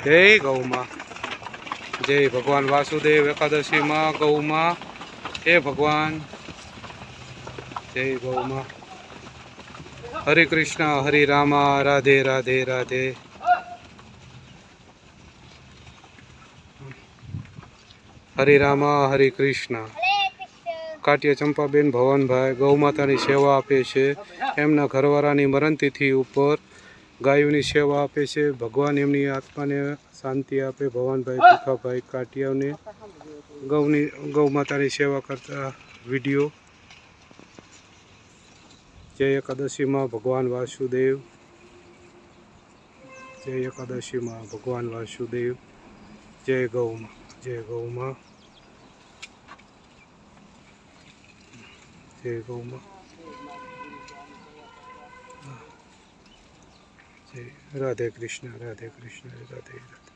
जय गौ माँ। जय भगवान वासुदेव एकादशी माँ गौ माँ। हे भगवान जय गौ माँ। हरे कृष्णा हरे रामा राधे राधे राधे। हरे रामा हरे कृष्णा। काटिया चंपाबेन भवनभाई गौ मातानी सेवा आपे छे। एमना घरवाळानी मरणतिथि उपर गायोनी सेवा आपे छे। भगवान एमनी आत्माने शांति आपे। भवनभाई भीखाभाई काटियाने गौ मातानी सेवा करता वीडियो। जय एकादशी माँ भगवान वासुदेव। जय एकादशी माँ भगवान वासुदेव। जय गौ माँ। जय गौ माँ। जय गौ माँ। जय राधे कृष्ण राधे कृष्ण राधे राधे।